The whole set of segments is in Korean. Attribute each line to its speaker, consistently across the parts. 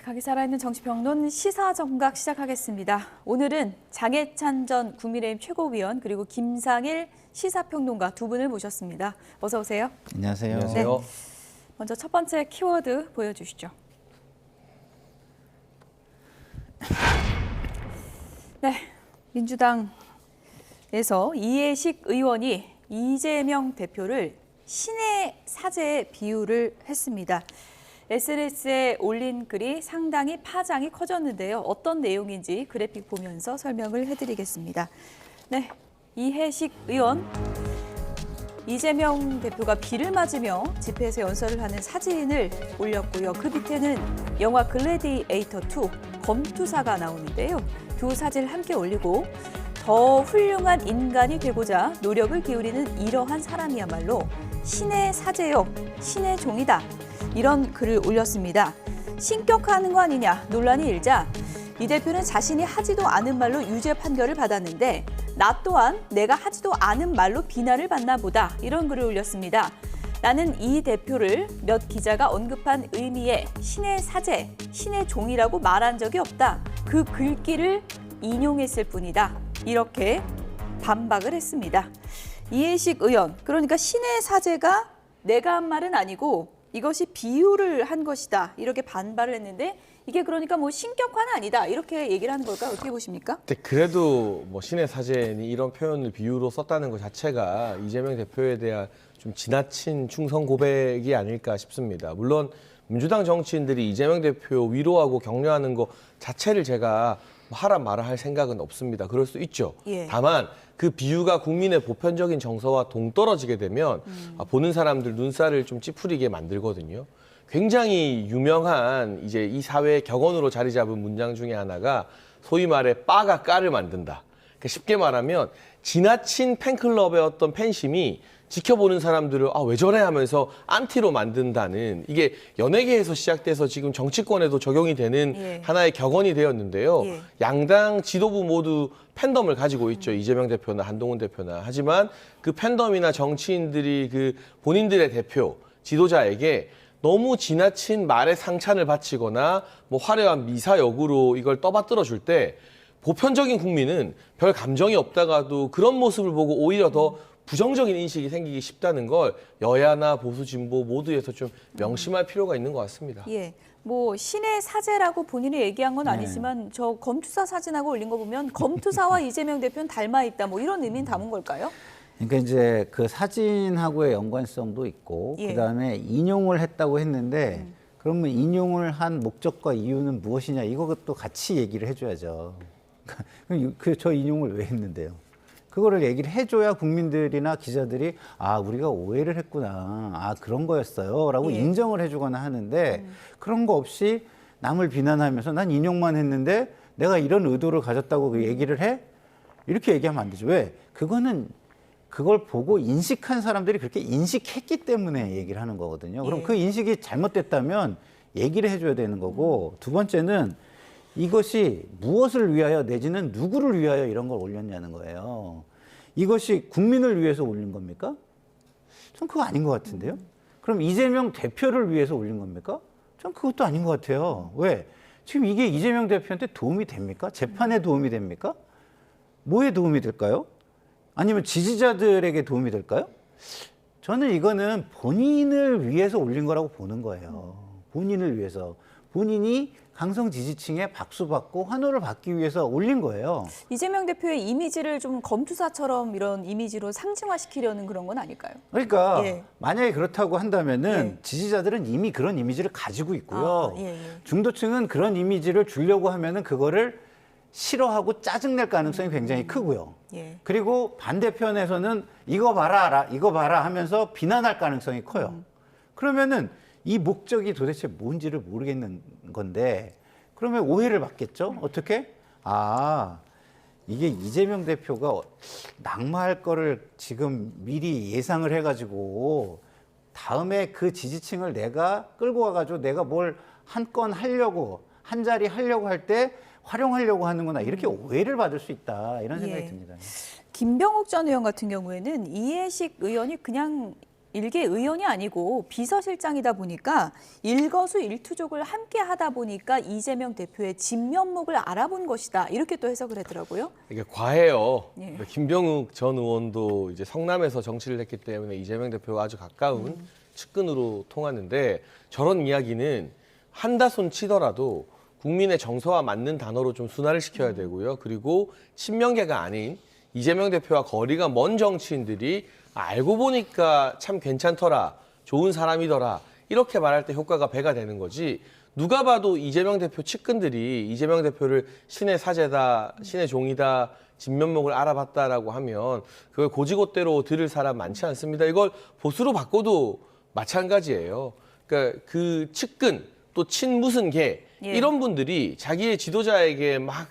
Speaker 1: 각이 살아있는 정치평론 시사정각 시작하겠습니다. 오늘은 장해찬 전 국민의힘 최고위원 그리고 김상일 시사평론가 두 분을 모셨습니다. 어서 오세요.
Speaker 2: 안녕하세요.
Speaker 3: 안녕하세요.
Speaker 1: 네. 먼저 첫 번째 키워드 보여주시죠. 네, 민주당에서 이해식 의원이 이재명 대표를 신의 사제에 비유를 했습니다. SNS에 올린 글이 상당히 파장이 커졌는데요. 어떤 내용인지 그래픽 보면서 설명을 해드리겠습니다. 네, 이해식 의원, 이재명 대표가 비를 맞으며 집회에서 연설을 하는 사진을 올렸고요. 그 밑에는 영화 글래디에이터 2 검투사가 나오는데요. 두 사진을 함께 올리고 더 훌륭한 인간이 되고자 노력을 기울이는 이러한 사람이야말로 신의 사제요, 신의 종이다. 이런 글을 올렸습니다. 신격화하는 거 아니냐 논란이 일자 이 대표는 자신이 하지도 않은 말로 유죄 판결을 받았는데 나 또한 내가 하지도 않은 말로 비난을 받나 보다 이런 글을 올렸습니다. 나는 이 대표를 몇 기자가 언급한 의미의 신의 사제, 신의 종이라고 말한 적이 없다. 그 글귀를 인용했을 뿐이다. 이렇게 반박을 했습니다. 이해식 의원, 그러니까 신의 사제가 내가 한 말은 아니고 이것이 비유를 한 것이다. 이렇게 반발을 했는데 이게 그러니까 뭐 신격화는 아니다. 이렇게 얘기를 하는 걸까요? 어떻게 보십니까?
Speaker 3: 근데 그래도 뭐 신의 사제니 이런 표현을 비유로 썼다는 것 자체가 이재명 대표에 대한 좀 지나친 충성 고백이 아닐까 싶습니다. 물론 민주당 정치인들이 이재명 대표 위로하고 격려하는 것 자체를 제가 하라 마라 할 생각은 없습니다. 그럴 수 있죠.
Speaker 1: 예.
Speaker 3: 다만 그 비유가 국민의 보편적인 정서와 동떨어지게 되면 보는 사람들 눈살을 좀 찌푸리게 만들거든요. 굉장히 유명한 이제 이 사회의 격언으로 자리 잡은 문장 중에 하나가 소위 말해 빠가 까를 만든다. 그러니까 쉽게 말하면 지나친 팬클럽의 어떤 팬심이 지켜보는 사람들을 왜 저래 하면서 안티로 만든다는 이게 연예계에서 시작돼서 지금 정치권에도 적용이 되는
Speaker 1: 예.
Speaker 3: 하나의 격언이 되었는데요.
Speaker 1: 예.
Speaker 3: 양당 지도부 모두 팬덤을 가지고 있죠. 이재명 대표나 한동훈 대표나. 하지만 그 팬덤이나 정치인들이 그 본인들의 대표, 지도자에게 너무 지나친 말의 상찬을 바치거나 뭐 화려한 미사역으로 이걸 떠받들어 줄 때 보편적인 국민은 별 감정이 없다가도 그런 모습을 보고 오히려 더 부정적인 인식이 생기기 쉽다는 걸 여야나 보수 진보 모두에서 좀 명심할 필요가 있는 것 같습니다.
Speaker 1: 예, 뭐 신의 사제라고 본인이 얘기한 건 아니지만 저 검투사 사진하고 올린 거 보면 검투사와 이재명 대표는 닮아 있다. 뭐 이런 의미는 담은 걸까요?
Speaker 2: 그러니까 이제 그 사진하고의 연관성도 있고
Speaker 1: 예.
Speaker 2: 그다음에 인용을 했다고 했는데 그러면 인용을 한 목적과 이유는 무엇이냐 이것도 같이 얘기를 해줘야죠. 저 인용을 왜 했는데요? 그거를 얘기를 해줘야 국민들이나 기자들이 우리가 오해를 했구나. 그런 거였어요. 라고
Speaker 1: 예.
Speaker 2: 인정을 해주거나 하는데 그런 거 없이 남을 비난하면서 난 인용만 했는데 내가 이런 의도를 가졌다고 그 얘기를 해? 이렇게 얘기하면 안 되죠. 왜? 그걸 보고 인식한 사람들이 그렇게 인식했기 때문에 얘기를 하는 거거든요. 그럼
Speaker 1: 예.
Speaker 2: 그 인식이 잘못됐다면 얘기를 해줘야 되는 거고 두 번째는 이것이 무엇을 위하여 내지는 누구를 위하여 이런 걸 올렸냐는 거예요. 이것이 국민을 위해서 올린 겁니까? 전 그거 아닌 것 같은데요. 그럼 이재명 대표를 위해서 올린 겁니까? 전 그것도 아닌 것 같아요. 왜? 지금 이게 이재명 대표한테 도움이 됩니까? 재판에 도움이 됩니까? 뭐에 도움이 될까요? 아니면 지지자들에게 도움이 될까요? 저는 이거는 본인을 위해서 올린 거라고 보는 거예요. 본인을 위해서. 본인이 강성 지지층에 박수받고 환호를 받기 위해서 올린 거예요.
Speaker 1: 이재명 대표의 이미지를 좀 검투사처럼 이런 이미지로 상징화시키려는 그런 건 아닐까요?
Speaker 2: 그러니까
Speaker 1: 예.
Speaker 2: 만약에 그렇다고 한다면은
Speaker 1: 예.
Speaker 2: 지지자들은 이미 그런 이미지를 가지고 있고요.
Speaker 1: 예.
Speaker 2: 중도층은 그런 이미지를 주려고 하면은 그거를 싫어하고 짜증낼 가능성이 굉장히 크고요.
Speaker 1: 예.
Speaker 2: 그리고 반대편에서는 이거 봐라 하면서 비난할 가능성이 커요. 그러면은 이 목적이 도대체 뭔지를 모르겠는 건데 그러면 오해를 받겠죠? 어떻게? 이게 이재명 대표가 낙마할 거를 지금 미리 예상을 해가지고 다음에 그 지지층을 내가 끌고 와가지고 내가 뭘 한 건 하려고 한 자리 하려고 할 때 활용하려고 하는구나 이렇게 오해를 받을 수 있다 이런 생각이
Speaker 1: 예.
Speaker 2: 듭니다.
Speaker 1: 김병욱 전 의원 같은 경우에는 이해식 의원이 그냥 일개 의원이 아니고 비서실장이다 보니까 일거수일투족을 함께 하다 보니까 이재명 대표의 진면목을 알아본 것이다. 이렇게 또 해석을 하더라고요.
Speaker 3: 이게 과해요.
Speaker 1: 예.
Speaker 3: 김병욱 전 의원도 이제 성남에서 정치를 했기 때문에 이재명 대표와 아주 가까운 측근으로 통하는데 저런 이야기는 한다손 치더라도 국민의 정서와 맞는 단어로 좀 순화를 시켜야 되고요. 그리고 친명계가 아닌 이재명 대표와 거리가 먼 정치인들이 알고 보니까 참 괜찮더라, 좋은 사람이더라 이렇게 말할 때 효과가 배가 되는 거지. 누가 봐도 이재명 대표 측근들이 이재명 대표를 신의 사제다, 신의 종이다, 진면목을 알아봤다라고 하면 그걸 고지고대로 들을 사람 많지 않습니다. 이걸 보수로 바꿔도 마찬가지예요. 그러니까 그 측근 또 친무슨 개
Speaker 1: 예.
Speaker 3: 이런 분들이 자기의 지도자에게 막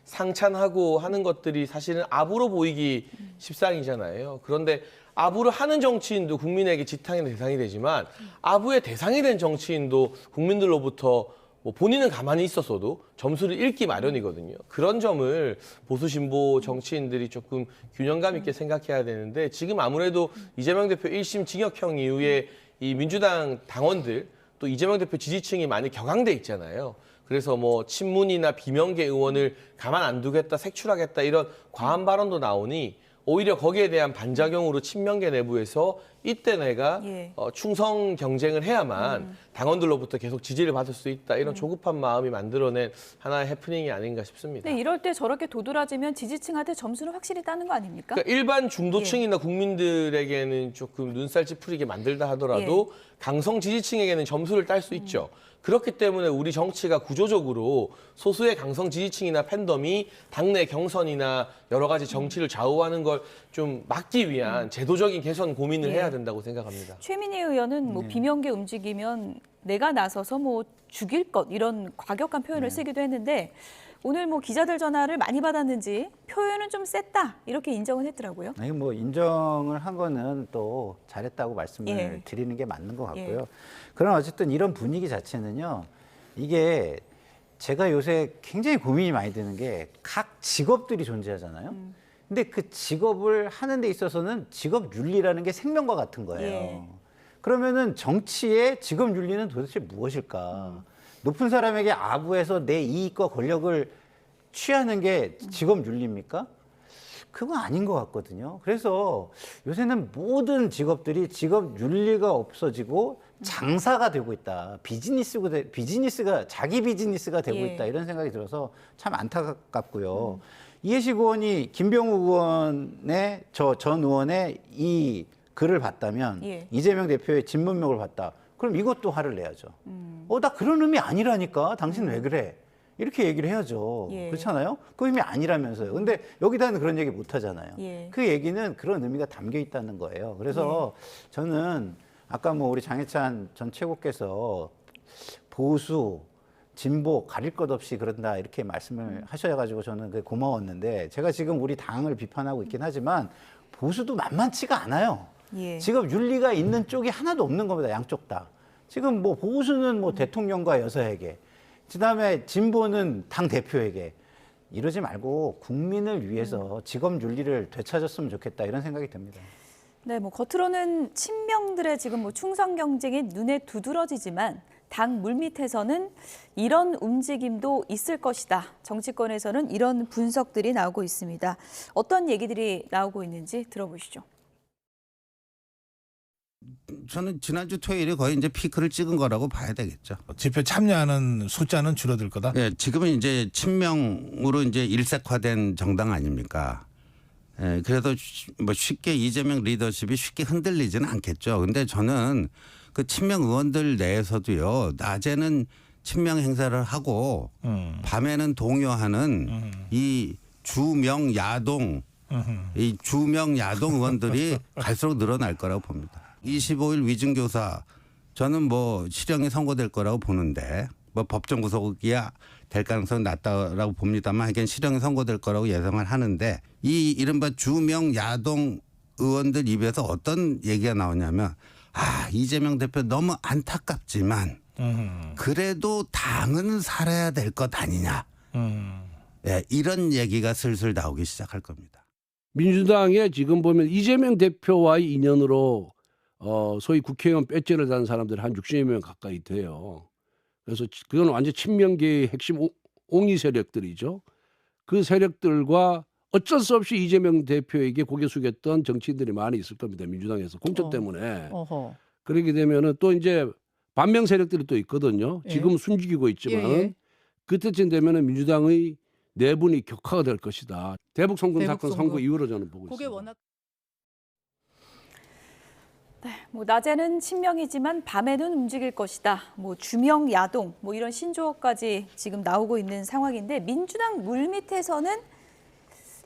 Speaker 3: 상찬하고 하는 것들이 사실은 아부로 보이기 십상이잖아요. 그런데 아부를 하는 정치인도 국민에게 지탕의 대상이 되지만 아부의 대상이 된 정치인도 국민들로부터 뭐 본인은 가만히 있었어도 점수를 읽기 마련이거든요. 그런 점을 보수 진보 정치인들이 조금 균형감 있게 생각해야 되는데 지금 아무래도 이재명 대표 1심 징역형 이후에 이 민주당 당원들 또 이재명 대표 지지층이 많이 격앙돼 있잖아요. 그래서 뭐 친문이나 비명계 의원을 가만 안 두겠다, 색출하겠다 이런 과한 발언도 나오니 오히려 거기에 대한 반작용으로 친명계 내부에서 이때 내가
Speaker 1: 예.
Speaker 3: 충성 경쟁을 해야만 당원들로부터 계속 지지를 받을 수 있다. 이런 조급한 마음이 만들어낸 하나의 해프닝이 아닌가 싶습니다.
Speaker 1: 네, 이럴 때 저렇게 도드라지면 지지층한테 점수를 확실히 따는 거 아닙니까?
Speaker 3: 그러니까 일반 중도층이나 국민들에게는 조금 눈살 찌푸리게 만들다 하더라도 강성 지지층에게는 점수를 딸 수 있죠. 그렇기 때문에 우리 정치가 구조적으로 소수의 강성 지지층이나 팬덤이 당내 경선이나 여러 가지 정치를 좌우하는 걸 좀 막기 위한 제도적인 개선 고민을 해야 된다고 생각합니다.
Speaker 1: 최민희 의원은 뭐 비명계 움직이면 내가 나서서 뭐 죽일 것 이런 과격한 표현을 쓰기도 했는데 오늘 뭐 기자들 전화를 많이 받았는지 표현은 좀 셌다 이렇게 인정을 했더라고요.
Speaker 2: 아니 뭐 인정을 한 거는 또 잘했다고 말씀을
Speaker 1: 예.
Speaker 2: 드리는 게 맞는 것 같고요.
Speaker 1: 예.
Speaker 2: 그러나 어쨌든 이런 분위기 자체는요. 이게 제가 요새 굉장히 고민이 많이 되는 게 각 직업들이 존재하잖아요. 근데 그 직업을 하는 데 있어서는 직업 윤리라는 게 생명과 같은 거예요.
Speaker 1: 예.
Speaker 2: 그러면은 정치의 직업 윤리는 도대체 무엇일까? 높은 사람에게 아부해서 내 이익과 권력을 취하는 게 직업 윤리입니까? 그건 아닌 것 같거든요. 그래서 요새는 모든 직업들이 직업 윤리가 없어지고 장사가 되고 있다. 비즈니스가 자기 비즈니스가 되고
Speaker 1: 예.
Speaker 2: 있다. 이런 생각이 들어서 참 안타깝고요. 이해식 의원이 김병욱 의원의 전 의원의 이 글을 봤다면
Speaker 1: 예.
Speaker 2: 이재명 대표의 진문명을 봤다. 그럼 이것도 화를 내야죠. 나 그런 의미 아니라니까. 당신 왜 그래? 이렇게 얘기를 해야죠.
Speaker 1: 예.
Speaker 2: 그렇잖아요? 그 의미 아니라면서요. 근데 여기다는 그런 얘기 못 하잖아요.
Speaker 1: 예.
Speaker 2: 그 얘기는 그런 의미가 담겨 있다는 거예요. 그래서 저는 아까 뭐 우리 장해찬 전 최고께서 보수, 진보 가릴 것 없이 그런다 이렇게 말씀을 하셔가지고 저는 그게 고마웠는데 제가 지금 우리 당을 비판하고 있긴 하지만 보수도 만만치가 않아요.
Speaker 1: 예.
Speaker 2: 지금 윤리가 있는 쪽이 하나도 없는 겁니다. 양쪽 다. 지금 뭐 보수는 뭐 대통령과 여사에게, 그다음에 진보는 당 대표에게 이러지 말고 국민을 위해서 직업 윤리를 되찾았으면 좋겠다 이런 생각이 듭니다.
Speaker 1: 네, 뭐 겉으로는 친명들의 지금 뭐 충성 경쟁이 눈에 두드러지지만 당 물밑에서는 이런 움직임도 있을 것이다. 정치권에서는 이런 분석들이 나오고 있습니다. 어떤 얘기들이 나오고 있는지 들어보시죠.
Speaker 4: 저는 지난주 토요일에 거의 이제 피크를 찍은 거라고 봐야 되겠죠.
Speaker 5: 집회 참여하는 숫자는 줄어들 거다.
Speaker 4: 예, 지금은 이제 친명으로 이제 일색화된 정당 아닙니까? 예, 그래도 뭐 쉽게 이재명 리더십이 쉽게 흔들리지는 않겠죠. 근데 저는 그 친명 의원들 내에서도요, 낮에는 친명 행사를 하고 밤에는 동요하는 이 주명 야동 의원들이 갈수록 늘어날 거라고 봅니다. 25일 위증교사 저는 뭐 실형이 선고될 거라고 보는데 뭐 법정 구속이야 될 가능성이 낮다라고 봅니다만 하긴 실형이 선고될 거라고 예상을 하는데 이 이른바 주명 야동 의원들 입에서 어떤 얘기가 나오냐면 이재명 대표 너무 안타깝지만 그래도 당은 살아야 될 것 아니냐. 예, 이런 얘기가 슬슬 나오기 시작할 겁니다.
Speaker 6: 민주당에 지금 보면 이재명 대표와의 인연으로 소위 국회의원 배지를 단 사람들이 한 60여 명 가까이 돼요. 그래서 그건 완전 친명계의 핵심 옹이 세력들이죠. 그 세력들과 어쩔 수 없이 이재명 대표에게 고개 숙였던 정치인들이 많이 있을 겁니다. 민주당에서 공천 때문에.
Speaker 1: 어허.
Speaker 6: 그렇게 되면은 또 이제 반명 세력들이 또 있거든요.
Speaker 1: 예.
Speaker 6: 지금 숨기고 있지만
Speaker 1: 예.
Speaker 6: 그때쯤 되면은 민주당의 내분이 격화가 될 것이다. 대북 송금
Speaker 1: 대북
Speaker 6: 사건
Speaker 1: 송금.
Speaker 6: 선거 이후로 저는 보고
Speaker 1: 그게
Speaker 6: 있습니다.
Speaker 1: 워낙 뭐 낮에는 친명이지만 밤에는 움직일 것이다. 뭐 주명 야동 뭐 이런 신조어까지 지금 나오고 있는 상황인데 민주당 물밑에서는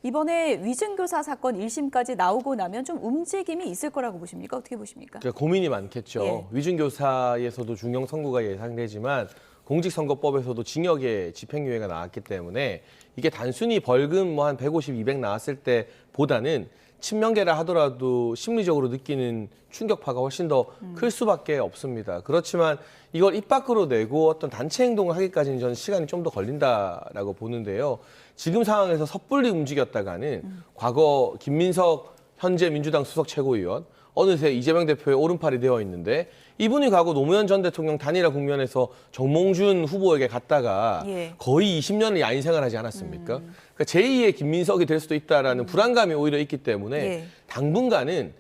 Speaker 1: 이번에 위증교사 사건 1심까지 나오고 나면 좀 움직임이 있을 거라고 보십니까? 어떻게 보십니까?
Speaker 3: 그러니까 고민이 많겠죠.
Speaker 1: 예.
Speaker 3: 위증교사에서도 중형 선고가 예상되지만 공직선거법에서도 징역의 집행유예가 나왔기 때문에 이게 단순히 벌금 뭐 한 150, 200 나왔을 때보다는 친명계라 하더라도 심리적으로 느끼는 충격파가 훨씬 더 클 수밖에 없습니다. 그렇지만 이걸 입 밖으로 내고 어떤 단체 행동을 하기까지는 저는 시간이 좀 더 걸린다라고 보는데요. 지금 상황에서 섣불리 움직였다가는 과거 김민석 현재 민주당 수석 최고위원 어느새 이재명 대표의 오른팔이 되어 있는데 이분이 과거 노무현 전 대통령 단일화 국면에서 정몽준 후보에게 갔다가
Speaker 1: 예.
Speaker 3: 거의 20년을 야인 생활하지 않았습니까? 그러니까 제2의 김민석이 될 수도 있다라는 불안감이 오히려 있기 때문에
Speaker 1: 예.
Speaker 3: 당분간은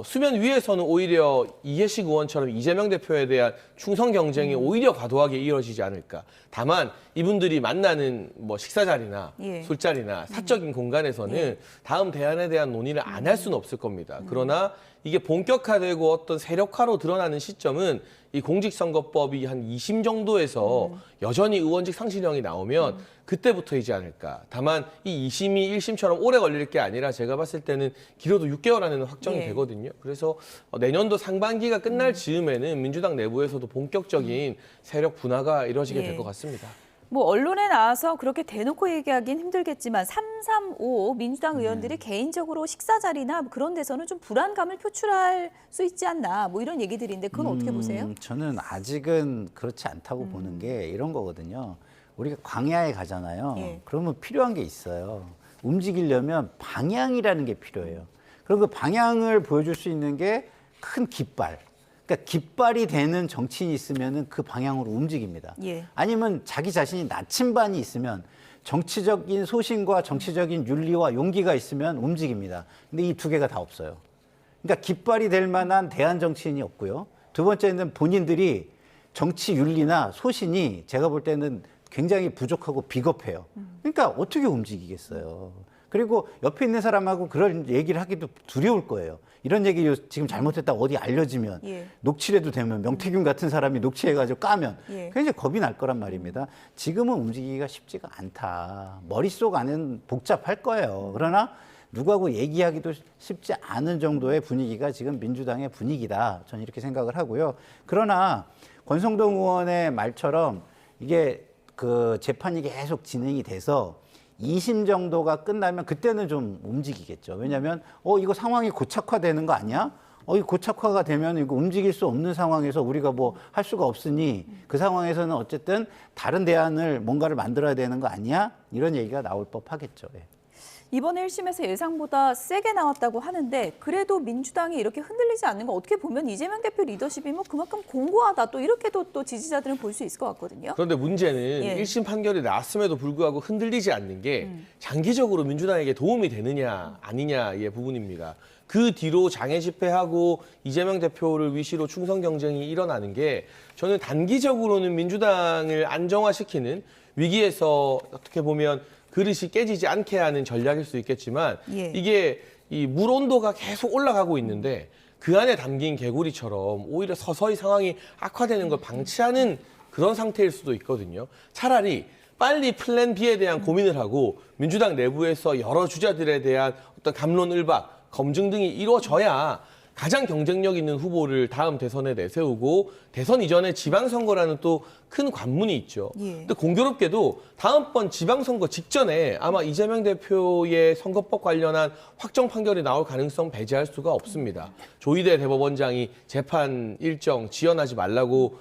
Speaker 3: 수면 위에서는 오히려 이해식 의원처럼 이재명 대표에 대한 충성 경쟁이 오히려 과도하게 이어지지 않을까. 다만 이분들이 만나는 뭐 식사 자리나
Speaker 1: 예.
Speaker 3: 술자리나 사적인 공간에서는 다음 대안에 대한 논의를 안 할 수는 없을 겁니다. 그러나 이게 본격화되고 어떤 세력화로 드러나는 시점은 이 공직선거법이 한 2심 정도에서 여전히 의원직 상실형이 나오면 그때부터이지 않을까. 다만 이 2심이 1심처럼 오래 걸릴 게 아니라 제가 봤을 때는 길어도 6개월 안에는 확정이
Speaker 1: 예.
Speaker 3: 되거든요. 그래서 내년도 상반기가 끝날 즈음에는 민주당 내부에서도 본격적인 세력 분화가 이루어지게
Speaker 1: 예.
Speaker 3: 될 것 같습니다.
Speaker 1: 뭐 언론에 나와서 그렇게 대놓고 얘기하긴 힘들겠지만 335 민주당 의원들이 개인적으로 식사 자리나 그런 데서는 좀 불안감을 표출할 수 있지 않나 뭐 이런 얘기들인데 그건 어떻게 보세요?
Speaker 2: 저는 아직은 그렇지 않다고 보는 게 이런 거거든요. 우리가 광야에 가잖아요.
Speaker 1: 예.
Speaker 2: 그러면 필요한 게 있어요. 움직이려면 방향이라는 게 필요해요. 그럼 그 방향을 보여줄 수 있는 게 큰 깃발. 그러니까 깃발이 되는 정치인이 있으면 그 방향으로 움직입니다.
Speaker 1: 예.
Speaker 2: 아니면 자기 자신이 나침반이 있으면 정치적인 소신과 정치적인 윤리와 용기가 있으면 움직입니다. 근데 이 두 개가 다 없어요. 그러니까 깃발이 될 만한 대안 정치인이 없고요. 두 번째는 본인들이 정치 윤리나 소신이 제가 볼 때는 굉장히 부족하고 비겁해요. 그러니까 어떻게 움직이겠어요. 그리고 옆에 있는 사람하고 그런 얘기를 하기도 두려울 거예요. 이런 얘기 지금 잘못했다고 어디 알려지면
Speaker 1: 예.
Speaker 2: 녹취라도 되면 명태균 같은 사람이 녹취해가지고 까면
Speaker 1: 예.
Speaker 2: 굉장히 겁이 날 거란 말입니다. 지금은 움직이기가 쉽지가 않다. 머릿속 안은 복잡할 거예요. 그러나 누구하고 얘기하기도 쉽지 않은 정도의 분위기가 지금 민주당의 분위기다. 저는 이렇게 생각을 하고요. 그러나 권성동 의원의 말처럼 이게 그 재판이 계속 진행이 돼서 2심 정도가 끝나면 그때는 좀 움직이겠죠. 왜냐하면 이거 상황이 고착화되는 거 아니야? 이 고착화가 되면 이거 움직일 수 없는 상황에서 우리가 뭐 할 수가 없으니 그 상황에서는 어쨌든 다른 대안을 뭔가를 만들어야 되는 거 아니야? 이런 얘기가 나올 법하겠죠. 예.
Speaker 1: 이번에 1심에서 예상보다 세게 나왔다고 하는데 그래도 민주당이 이렇게 흔들리지 않는 건 어떻게 보면 이재명 대표 리더십이 뭐 그만큼 공고하다 또 이렇게도 또 지지자들은 볼 수 있을 것 같거든요.
Speaker 3: 그런데 문제는
Speaker 1: 예.
Speaker 3: 1심 판결이 나왔음에도 불구하고 흔들리지 않는 게 장기적으로 민주당에게 도움이 되느냐 아니냐의 부분입니다. 그 뒤로 장애 집회하고 이재명 대표를 위시로 충성 경쟁이 일어나는 게 저는 단기적으로는 민주당을 안정화시키는 위기에서 어떻게 보면 그릇이 깨지지 않게 하는 전략일 수 있겠지만
Speaker 1: 예.
Speaker 3: 이게 이 물 온도가 계속 올라가고 있는데 그 안에 담긴 개구리처럼 오히려 서서히 상황이 악화되는 걸 방치하는 그런 상태일 수도 있거든요. 차라리 빨리 플랜 B에 대한 고민을 하고 민주당 내부에서 여러 주자들에 대한 어떤 감론을박, 검증 등이 이루어져야 가장 경쟁력 있는 후보를 다음 대선에 내세우고 대선 이전에 지방선거라는 또 큰 관문이 있죠.
Speaker 1: 예.
Speaker 3: 근데 공교롭게도 다음번 지방선거 직전에 아마 이재명 대표의 선거법 관련한 확정 판결이 나올 가능성 배제할 수가 없습니다. 조희대 대법원장이 재판 일정 지연하지 말라고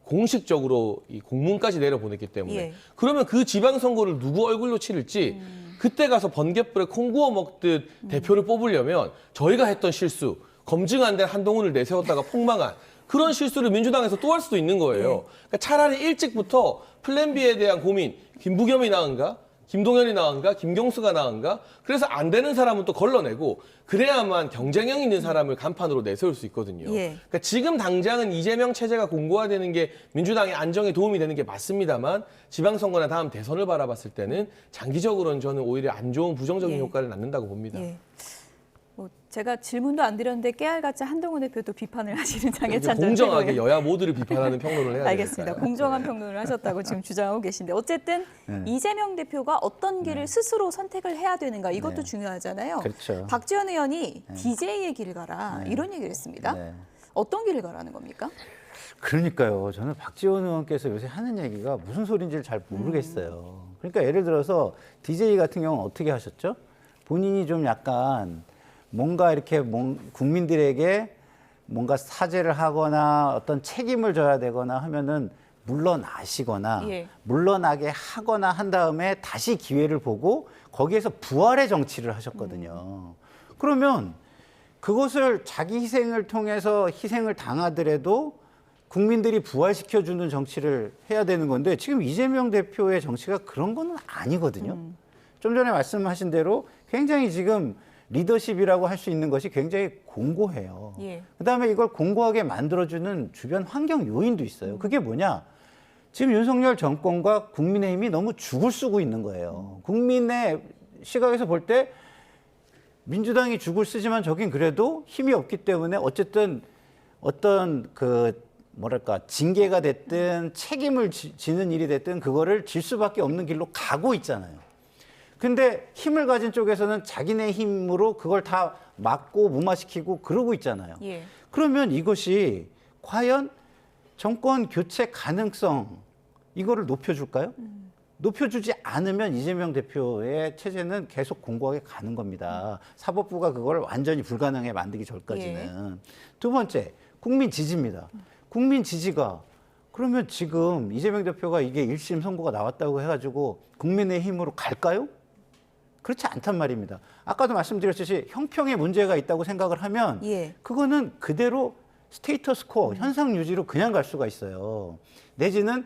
Speaker 3: 공식적으로 이 공문까지 내려보냈기 때문에
Speaker 1: 예.
Speaker 3: 그러면 그 지방선거를 누구 얼굴로 치를지 그때 가서 번갯불에 콩 구워 먹듯 대표를 뽑으려면 저희가 했던 실수 검증 안 된 한동훈을 내세웠다가 폭망한 그런 실수를 민주당에서 또 할 수도 있는 거예요. 그러니까 차라리 일찍부터 플랜 B에 대한 고민, 김부겸이 나은가? 김동연이 나은가? 김경수가 나은가? 그래서 안 되는 사람은 또 걸러내고 그래야만 경쟁력 있는 사람을 간판으로 내세울 수 있거든요.
Speaker 1: 예.
Speaker 3: 그러니까 지금 당장은 이재명 체제가 공고화되는 게 민주당의 안정에 도움이 되는 게 맞습니다만 지방선거나 다음 대선을 바라봤을 때는 장기적으로는 저는 오히려 안 좋은 부정적인
Speaker 1: 예.
Speaker 3: 효과를 낳는다고 봅니다.
Speaker 1: 예. 뭐 제가 질문도 안 드렸는데 깨알같이 한동훈 대표도 비판을 하시는
Speaker 3: 이제
Speaker 1: 장해찬 전
Speaker 3: 공정하게
Speaker 1: 최고위원.
Speaker 3: 여야 모두를 비판하는 평론을 해야
Speaker 1: 알겠습니다.
Speaker 3: 되니까요.
Speaker 1: 공정한 평론을 하셨다고 지금 주장하고 계신데 어쨌든
Speaker 2: 네.
Speaker 1: 이재명 대표가 어떤 길을 스스로 선택을 해야 되는가 이것도
Speaker 2: 네.
Speaker 1: 중요하잖아요.
Speaker 2: 그렇죠.
Speaker 1: 박지원 의원이 DJ의 길을 가라 이런 얘기를 했습니다.
Speaker 2: 네.
Speaker 1: 어떤 길을 가라는 겁니까?
Speaker 2: 그러니까요. 저는 박지원 의원께서 요새 하는 얘기가 무슨 소리인지를 잘 모르겠어요. 그러니까 예를 들어서 DJ 같은 경우는 어떻게 하셨죠? 본인이 좀 약간 뭔가 이렇게 국민들에게 뭔가 사죄를 하거나 어떤 책임을 져야 되거나 하면은 물러나시거나
Speaker 1: 예.
Speaker 2: 물러나게 하거나 한 다음에 다시 기회를 보고 거기에서 부활의 정치를 하셨거든요. 그러면 그것을 자기 희생을 통해서 희생을 당하더라도 국민들이 부활시켜주는 정치를 해야 되는 건데 지금 이재명 대표의 정치가 그런 건 아니거든요. 좀 전에 말씀하신 대로 굉장히 지금 리더십이라고 할 수 있는 것이 굉장히 공고해요.
Speaker 1: 예.
Speaker 2: 그다음에 이걸 공고하게 만들어주는 주변 환경 요인도 있어요. 그게 뭐냐? 지금 윤석열 정권과 국민의힘이 너무 죽을 쓰고 있는 거예요. 국민의 시각에서 볼 때 민주당이 죽을 쓰지만 저긴 그래도 힘이 없기 때문에 어쨌든 어떤 그 뭐랄까 징계가 됐든 책임을 지는 일이 됐든 그거를 질 수밖에 없는 길로 가고 있잖아요. 근데 힘을 가진 쪽에서는 자기네 힘으로 그걸 다 막고 무마시키고 그러고 있잖아요.
Speaker 1: 예.
Speaker 2: 그러면 이것이 과연 정권 교체 가능성 이거를 높여줄까요? 높여주지 않으면 이재명 대표의 체제는 계속 공고하게 가는 겁니다. 사법부가 그걸 완전히 불가능하게 만들기 전까지는. 두 번째, 국민 지지입니다. 국민 지지가 그러면 지금 이재명 대표가 이게 1심 선고가 나왔다고 해가지고 국민의 힘으로 갈까요? 그렇지 않단 말입니다. 아까도 말씀드렸듯이 형평에 문제가 있다고 생각을 하면
Speaker 1: 예.
Speaker 2: 그거는 그대로 스테이터스코 현상 유지로 그냥 갈 수가 있어요. 내지는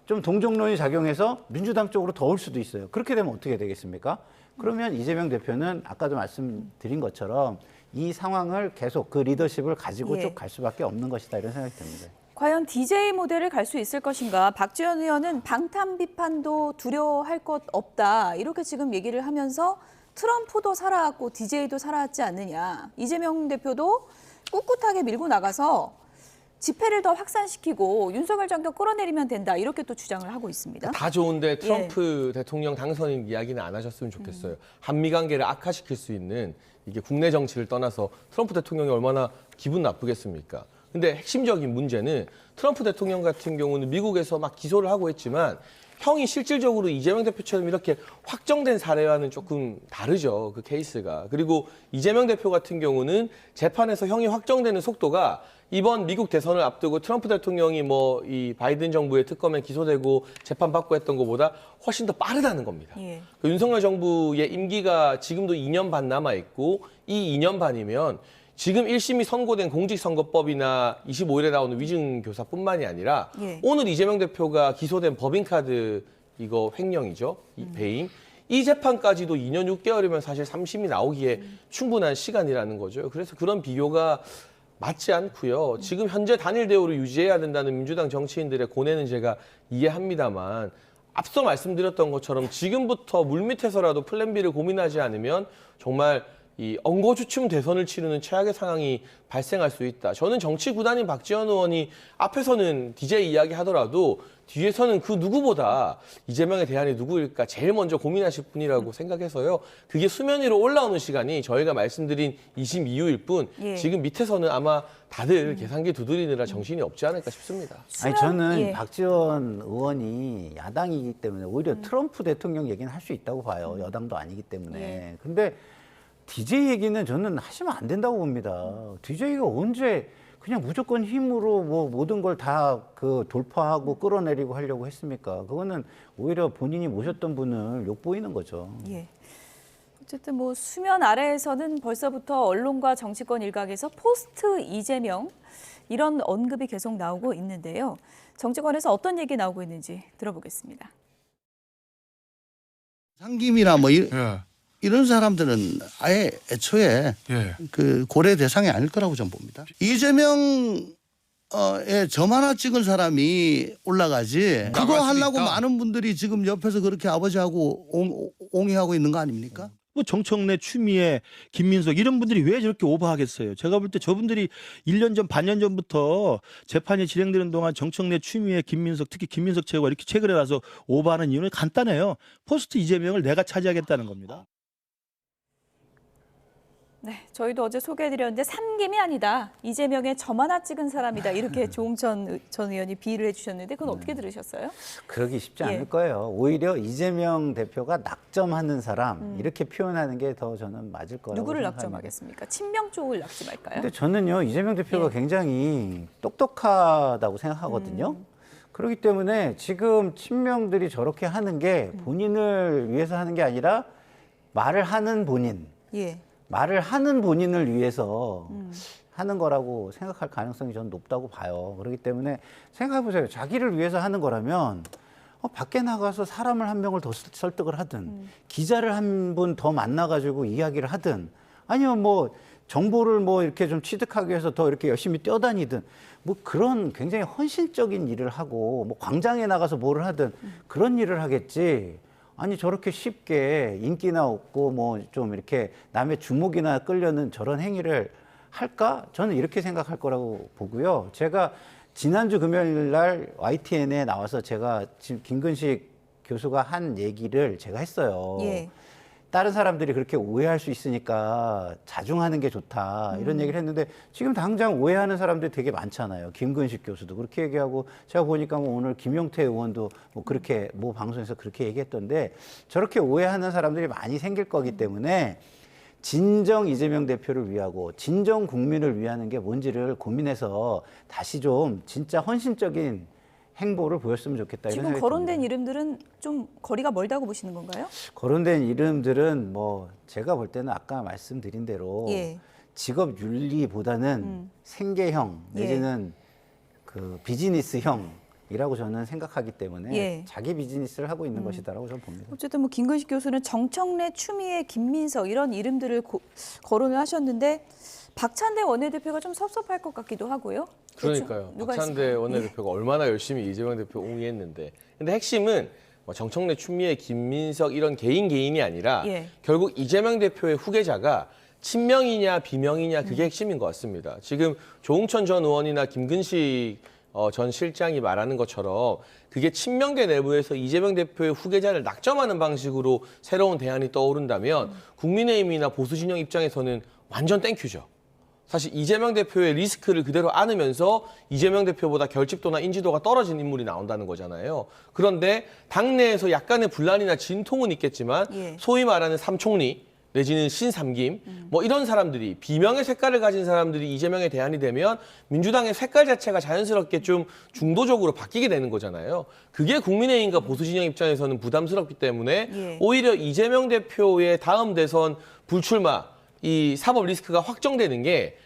Speaker 2: 좀 동정론이 작용해서 민주당 쪽으로 더 올 수도 있어요. 그렇게 되면 어떻게 되겠습니까? 그러면 이재명 대표는 아까도 말씀드린 것처럼 이 상황을 계속 그 리더십을 가지고
Speaker 1: 예.
Speaker 2: 쭉 갈 수밖에 없는 것이다 이런 생각이 듭니다.
Speaker 1: 과연 DJ 모델을 갈 수 있을 것인가? 박지원 의원은 방탄 비판도 두려워할 것 없다. 이렇게 지금 얘기를 하면서 트럼프도 살아왔고 DJ도 살아왔지 않느냐. 이재명 대표도 꿋꿋하게 밀고 나가서 집회를 더 확산시키고 윤석열 정권 끌어내리면 된다. 이렇게 또 주장을 하고 있습니다.
Speaker 3: 다 좋은데 트럼프 대통령 당선인 이야기는 안 하셨으면 좋겠어요. 한미 관계를 악화시킬 수 있는 이게 국내 정치를 떠나서 트럼프 대통령이 얼마나 기분 나쁘겠습니까? 근데 핵심적인 문제는 트럼프 대통령 같은 경우는 미국에서 막 기소를 하고 했지만 형이 실질적으로 이재명 대표처럼 이렇게 확정된 사례와는 조금 다르죠. 그 케이스가. 그리고 이재명 대표 같은 경우는 재판에서 형이 확정되는 속도가 이번 미국 대선을 앞두고 트럼프 대통령이 뭐 이 바이든 정부의 특검에 기소되고 재판받고 했던 것보다 훨씬 더 빠르다는 겁니다.
Speaker 1: 예.
Speaker 3: 그 윤석열 정부의 임기가 지금도 2년 반 남아있고 이 2년 반이면 지금 1심이 선고된 공직선거법이나 25일에 나오는 위증교사뿐만이 아니라
Speaker 1: 예.
Speaker 3: 오늘 이재명 대표가 기소된 법인카드 이거 횡령이죠. 이 배임. 이 재판까지도 2년 6개월이면 사실 3심이 나오기에 충분한 시간이라는 거죠. 그래서 그런 비교가 맞지 않고요. 지금 현재 단일 대우를 유지해야 된다는 민주당 정치인들의 고뇌는 제가 이해합니다만 앞서 말씀드렸던 것처럼 지금부터 물밑에서라도 플랜 B를 고민하지 않으면 정말 이 엉거주춤 대선을 치르는 최악의 상황이 발생할 수 있다. 저는 정치 구단인 박지원 의원이 앞에서는 DJ 이야기 하더라도 뒤에서는 그 누구보다 이재명의 대안이 누구일까 제일 먼저 고민하실 분이라고 생각해서요. 그게 수면 위로 올라오는 시간이 저희가 말씀드린 2심 이후일 뿐
Speaker 1: 예.
Speaker 3: 지금 밑에서는 아마 다들 계산기 두드리느라 정신이 없지 않을까 싶습니다.
Speaker 2: 아니 저는
Speaker 1: 예.
Speaker 2: 박지원 의원이 야당이기 때문에 오히려 트럼프 대통령 얘기는 할 수 있다고 봐요. 여당도 아니기 때문에.
Speaker 1: 예.
Speaker 2: 근데 DJ 얘기는 저는 하시면 안 된다고 봅니다. DJ가 언제 그냥 무조건 힘으로 뭐 모든 걸 다 그 돌파하고 끌어내리고 하려고 했습니까? 그거는 오히려 본인이 모셨던 분을 욕보이는 거죠.
Speaker 1: 예. 어쨌든 뭐 수면 아래에서는 벌써부터 언론과 정치권 일각에서 포스트 이재명 이런 언급이 계속 나오고 있는데요. 정치권에서 어떤 얘기 나오고 있는지 들어보겠습니다.
Speaker 7: 상김이나 뭐
Speaker 5: 예.
Speaker 7: 이런 사람들은 아예 애초에
Speaker 5: 예.
Speaker 7: 그 고려 대상이 아닐 거라고 저는 봅니다. 이재명의 점 하나 찍은 사람이 올라가지. 그거
Speaker 5: 나갈 수도
Speaker 7: 하려고
Speaker 5: 있다.
Speaker 7: 많은 분들이 지금 옆에서 그렇게 아버지하고 옹이하고 있는 거 아닙니까?
Speaker 8: 뭐 정청래, 추미애, 김민석 이런 분들이 왜 저렇게 오버하겠어요? 제가 볼 때 저분들이 1년 전, 반년 전부터 재판이 진행되는 동안 정청래, 추미애, 김민석, 특히 김민석 최고가 이렇게 최근에 나서 오버하는 이유는 간단해요. 포스트 이재명을 내가 차지하겠다는 겁니다.
Speaker 1: 네, 저희도 어제 소개해드렸는데 삼김이 아니다. 이재명의 점 하나 찍은 사람이다. 이렇게 조응천 전 의원이 비유를 해주셨는데 그건 어떻게 들으셨어요?
Speaker 2: 그러기 쉽지
Speaker 1: 예.
Speaker 2: 않을 거예요. 오히려 이재명 대표가 낙점하는 사람 이렇게 표현하는 게 더 저는 맞을 거라고
Speaker 1: 누구를
Speaker 2: 생각합니다.
Speaker 1: 낙점하겠습니까? 친명 쪽을 낙점할까요?
Speaker 2: 근데 저는요 이재명 대표가
Speaker 1: 예.
Speaker 2: 굉장히 똑똑하다고 생각하거든요. 그렇기 때문에 지금 친명들이 저렇게 하는 게 본인을 위해서 하는 게 아니라 말을 하는 본인,
Speaker 1: 예.
Speaker 2: 말을 하는 본인을 위해서 하는 거라고 생각할 가능성이 저는 높다고 봐요. 그렇기 때문에 생각해보세요. 자기를 위해서 하는 거라면 밖에 나가서 사람을 한 명을 더 설득을 하든 기자를 한 분 더 만나가지고 이야기를 하든 아니면 뭐 정보를 뭐 이렇게 좀 취득하기 위해서 더 이렇게 열심히 뛰어다니든 뭐 그런 굉장히 헌신적인 일을 하고 뭐 광장에 나가서 뭐를 하든 그런 일을 하겠지. 아니 저렇게 쉽게 인기나 얻고 뭐 좀 이렇게 남의 주목이나 끌려는 저런 행위를 할까? 저는 이렇게 생각할 거라고 보고요. 제가 지난주 금요일 날 YTN에 나와서 제가 지금 김근식 교수가 한 얘기를 제가 했어요.
Speaker 1: 예.
Speaker 2: 다른 사람들이 그렇게 오해할 수 있으니까 자중하는 게 좋다 이런 얘기를 했는데 지금 당장 오해하는 사람들이 되게 많잖아요. 김근식 교수도 그렇게 얘기하고 제가 보니까 뭐 오늘 김용태 의원도 뭐 그렇게 뭐 방송에서 그렇게 얘기했던데 저렇게 오해하는 사람들이 많이 생길 거기 때문에 진정 이재명 대표를 위하고 진정 국민을 위하는 게 뭔지를 고민해서 다시 좀 진짜 헌신적인 행보를 보였으면 좋겠다. 이런
Speaker 1: 지금
Speaker 2: 생각이
Speaker 1: 거론된
Speaker 2: 듭니다.
Speaker 1: 이름들은 좀 거리가 멀다고 보시는 건가요?
Speaker 2: 거론된 이름들은 뭐 제가 볼 때는 아까 말씀드린 대로
Speaker 1: 예.
Speaker 2: 직업 윤리보다는 생계형 내지는 그 비즈니스형이라고 저는 생각하기 때문에
Speaker 1: 예.
Speaker 2: 자기 비즈니스를 하고 있는 것이다라고 저는 봅니다.
Speaker 1: 어쨌든 뭐 김근식 교수는 정청래, 추미애, 김민석 이런 이름들을 거론을 하셨는데 박찬대 원내대표가 좀 섭섭할 것 같기도 하고요.
Speaker 3: 그러니까요.
Speaker 1: 누가
Speaker 3: 박찬대
Speaker 1: 있을까요?
Speaker 3: 원내대표가 얼마나 열심히 이재명 대표 옹이했는데. 근데 핵심은 뭐 정청래, 추미애, 김민석 이런 개인이 아니라
Speaker 1: 예.
Speaker 3: 결국 이재명 대표의 후계자가 친명이냐 비명이냐 그게 핵심인 것 같습니다. 지금 조응천 전 의원이나 김근식 전 실장이 말하는 것처럼 그게 친명계 내부에서 이재명 대표의 후계자를 낙점하는 방식으로 새로운 대안이 떠오른다면 국민의힘이나 보수 진영 입장에서는 완전 땡큐죠. 사실 이재명 대표의 리스크를 그대로 안으면서 이재명 대표보다 결집도나 인지도가 떨어진 인물이 나온다는 거잖아요. 그런데 당내에서 약간의 분란이나 진통은 있겠지만
Speaker 1: 예.
Speaker 3: 소위 말하는 삼총리 내지는 신삼김 뭐 이런 사람들이 비명의 색깔을 가진 사람들이 이재명의 대안이 되면 민주당의 색깔 자체가 자연스럽게 좀 중도적으로 바뀌게 되는 거잖아요. 그게 국민의힘과 보수 진영 입장에서는 부담스럽기 때문에
Speaker 1: 예.
Speaker 3: 오히려 이재명 대표의 다음 대선 불출마 이 사법 리스크가 확정되는 게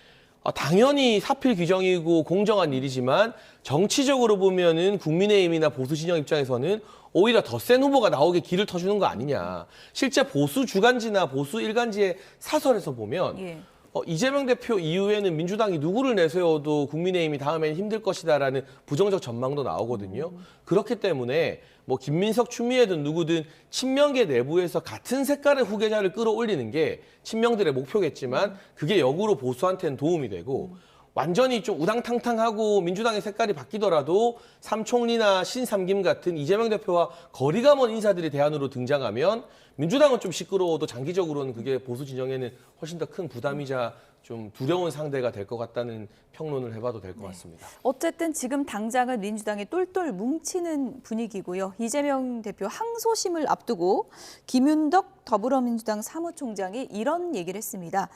Speaker 3: 당연히 사필 규정이고 공정한 일이지만 정치적으로 보면은 국민의힘이나 보수 진영 입장에서는 오히려 더 센 후보가 나오게 길을 터주는 거 아니냐. 실제 보수 주간지나 보수 일간지의 사설에서 보면
Speaker 1: 예.
Speaker 3: 이재명 대표 이후에는 민주당이 누구를 내세워도 국민의힘이 다음에는 힘들 것이다라는 부정적 전망도 나오거든요. 그렇기 때문에 뭐 김민석, 추미애든 누구든 친명계 내부에서 같은 색깔의 후계자를 끌어올리는 게 친명들의 목표겠지만 그게 역으로 보수한테는 도움이 되고 완전히 좀 우당탕탕하고 민주당의 색깔이 바뀌더라도 삼총리나 신삼김 같은 이재명 대표와 거리가 먼 인사들이 대안으로 등장하면 민주당은 좀 시끄러워도 장기적으로는 그게 보수 진영에는 훨씬 더 큰 부담이자 좀 두려운 상대가 될 것 같다는 평론을 해봐도 될 것 같습니다.
Speaker 1: 어쨌든 지금 당장은 민주당이 똘똘 뭉치는 분위기고요. 이재명 대표 항소심을 앞두고 김윤덕 더불어민주당 사무총장이 이런 얘기를 했습니다.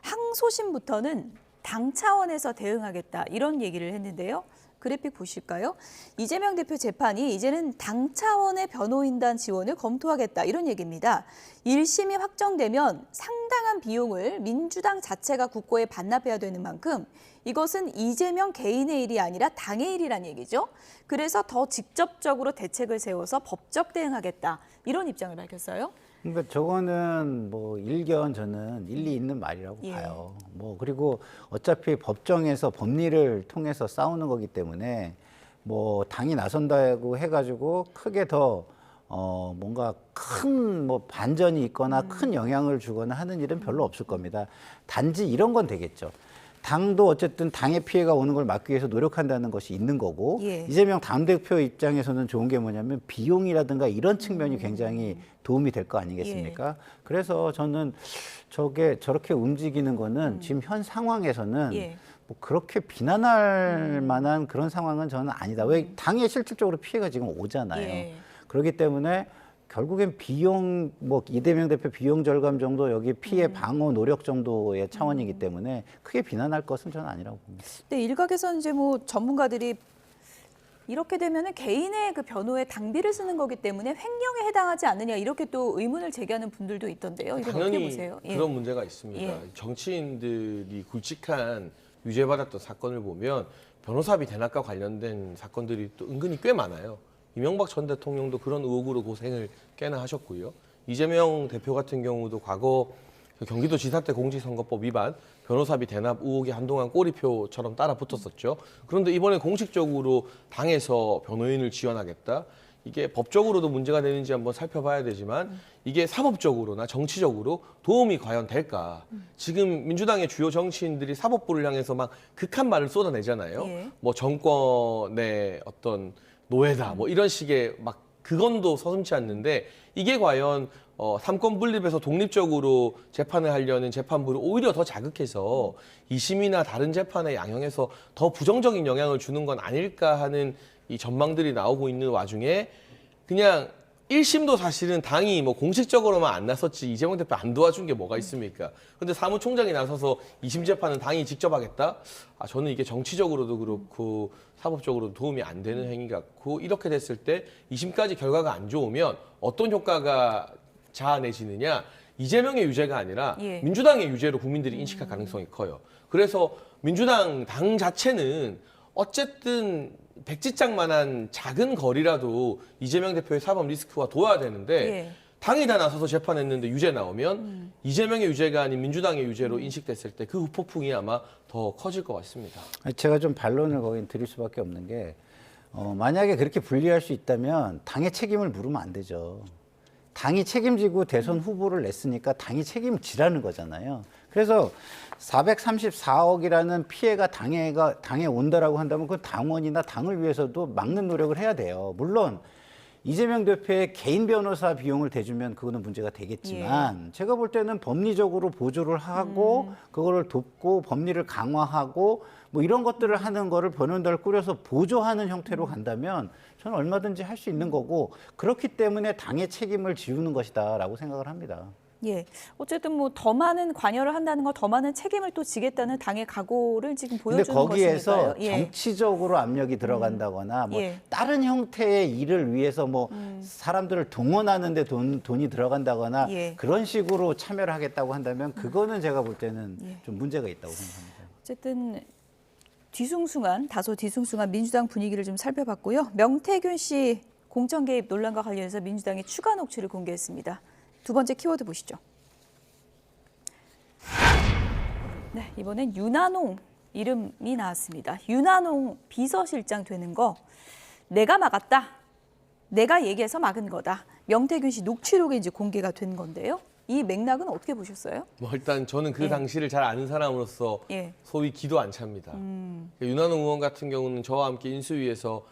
Speaker 1: 항소심부터는 당 차원에서 대응하겠다 이런 얘기를 했는데요. 그래픽 보실까요? 이재명 대표 재판이 이제는 당 차원의 변호인단 지원을 검토하겠다 이런 얘기입니다. 1심이 확정되면 상당한 비용을 민주당 자체가 국고에 반납해야 되는 만큼 이것은 이재명 개인의 일이 아니라 당의 일이란 얘기죠. 그래서 더 직접적으로 대책을 세워서 법적 대응하겠다 이런 입장을 밝혔어요.
Speaker 2: 그러니까 저거는 뭐 일견 저는 일리 있는 말이라고
Speaker 1: 예.
Speaker 2: 봐요. 뭐 그리고 어차피 법정에서 법리를 통해서 싸우는 거기 때문에 뭐 당이 나선다고 해가지고 크게 더 뭔가 큰 뭐 반전이 있거나 큰 영향을 주거나 하는 일은 별로 없을 겁니다. 단지 이런 건 되겠죠. 당도 어쨌든 당의 피해가 오는 걸 막기 위해서 노력한다는 것이 있는 거고
Speaker 1: 예.
Speaker 2: 이재명 당대표 입장에서는 좋은 게 뭐냐면 비용이라든가 이런 측면이 굉장히 도움이 될 거 아니겠습니까? 그래서 저는 저게 저렇게 움직이는 거는 지금 현 상황에서는
Speaker 1: 예.
Speaker 2: 뭐 그렇게 비난할 만한 그런 상황은 저는 아니다. 왜 당에 실질적으로 피해가 지금 오잖아요.
Speaker 1: 예.
Speaker 2: 그렇기 때문에 결국엔 비용 뭐 이재명 대표 비용 절감 정도 여기 피해 방어 노력 정도의 차원이기 때문에 크게 비난할 것은 저는 아니라고 봅니다.
Speaker 1: 근데 일각에서는 이제 뭐 전문가들이 이렇게 되면은 개인의 그 변호에 당비를 쓰는 거기 때문에 횡령에 해당하지 않느냐 이렇게 또 의문을 제기하는 분들도 있던데요. 이건 어떻게
Speaker 3: 당연히
Speaker 1: 보세요? 예.
Speaker 3: 그런 문제가 있습니다.
Speaker 1: 예.
Speaker 3: 정치인들이 굵직한 유죄받았던 사건을 보면 변호사비 대납과 관련된 사건들이 또 은근히 꽤 많아요. 이명박 전 대통령도 그런 의혹으로 고생을 꽤나 하셨고요. 이재명 대표 같은 경우도 과거 경기도지사 때 공직선거법 위반, 변호사비 대납 의혹이 한동안 꼬리표처럼 따라 붙었었죠. 그런데 이번에 공식적으로 당에서 변호인을 지원하겠다. 이게 법적으로도 문제가 되는지 한번 살펴봐야 되지만 이게 사법적으로나 정치적으로 도움이 과연 될까? 지금 민주당의 주요 정치인들이 사법부를 향해서 막 극한 말을 쏟아내잖아요.
Speaker 1: 예.
Speaker 3: 뭐 정권의 어떤 노예다 뭐 이런 식의 막 그건도 서슴지 않는데 이게 과연 삼권 분립에서 독립적으로 재판을 하려는 재판부를 오히려 더 자극해서 2심이나 다른 재판에 양형해서 더 부정적인 영향을 주는 건 아닐까 하는 이 전망들이 나오고 있는 와중에 그냥 1심도 사실은 당이 뭐 공식적으로만 안 나섰지 이재명 대표 안 도와준 게 뭐가 있습니까? 근데 사무총장이 나서서 2심 재판은 당이 직접 하겠다? 저는 이게 정치적으로도 그렇고 사법적으로도 도움이 안 되는 행위 같고 이렇게 됐을 때 2심까지 결과가 안 좋으면 어떤 효과가 자아내지느냐? 이재명의 유죄가 아니라
Speaker 1: 예.
Speaker 3: 민주당의 유죄로 국민들이 인식할 가능성이 커요. 그래서 민주당 당 자체는 어쨌든 백지장만한 작은 거리라도 이재명 대표의 사법 리스크와 둬야 되는데
Speaker 1: 예.
Speaker 3: 당이 다 나서서 재판했는데 유죄 나오면 이재명의 유죄가 아닌 민주당의 유죄로 인식됐을 때 그 후폭풍이 아마 더 커질 것 같습니다.
Speaker 2: 제가 좀 반론을 거긴 드릴 수밖에 없는 게 만약에 그렇게 분리할 수 있다면 당의 책임을 물으면 안 되죠. 당이 책임지고 대선 후보를 냈으니까 당이 책임지라는 거잖아요. 그래서 434억이라는 피해가 당에 온다라고 한다면 그 당원이나 당을 위해서도 막는 노력을 해야 돼요. 물론 이재명 대표의 개인 변호사 비용을 대주면 그거는 문제가 되겠지만 제가 볼 때는 법리적으로 보조를 하고 그거를 돕고 법리를 강화하고 뭐 이런 것들을 하는 거를 변호인단을 꾸려서 보조하는 형태로 간다면 저는 얼마든지 할 수 있는 거고 그렇기 때문에 당의 책임을 지우는 것이다라고 생각을 합니다.
Speaker 1: 예. 어쨌든 뭐 더 많은 관여를 한다는 거, 더 많은 책임을 또 지겠다는 당의 각오를 지금
Speaker 2: 근데
Speaker 1: 보여주는
Speaker 2: 거기에서
Speaker 1: 것이니까요. 예.
Speaker 2: 정치적으로 압력이 들어간다거나 뭐
Speaker 1: 예.
Speaker 2: 다른 형태의 일을 위해서 뭐 사람들을 동원하는데 돈이 들어간다거나
Speaker 1: 예.
Speaker 2: 그런 식으로 참여를 하겠다고 한다면 그거는 제가 볼 때는 좀 문제가 있다고 생각합니다.
Speaker 1: 어쨌든 다소 뒤숭숭한 민주당 분위기를 좀 살펴봤고요. 명태균 씨 공천 개입 논란과 관련해서 민주당이 추가 녹취를 공개했습니다. 두 번째 키워드 보시죠. 네, 이번엔 윤한홍 이름이 나왔습니다. 윤한홍 비서실장 되는 거 내가 막았다. 내가 얘기해서 막은 거다. 명태균 씨 녹취록이 이제 공개가 된 건데요. 이 맥락은 어떻게 보셨어요?
Speaker 3: 뭐 일단 저는 그
Speaker 1: 예.
Speaker 3: 당시를 잘 아는 사람으로서
Speaker 1: 예.
Speaker 3: 소위 기도 안 찹니다. 윤한홍 의원 같은 경우는 저와 함께 인수위에서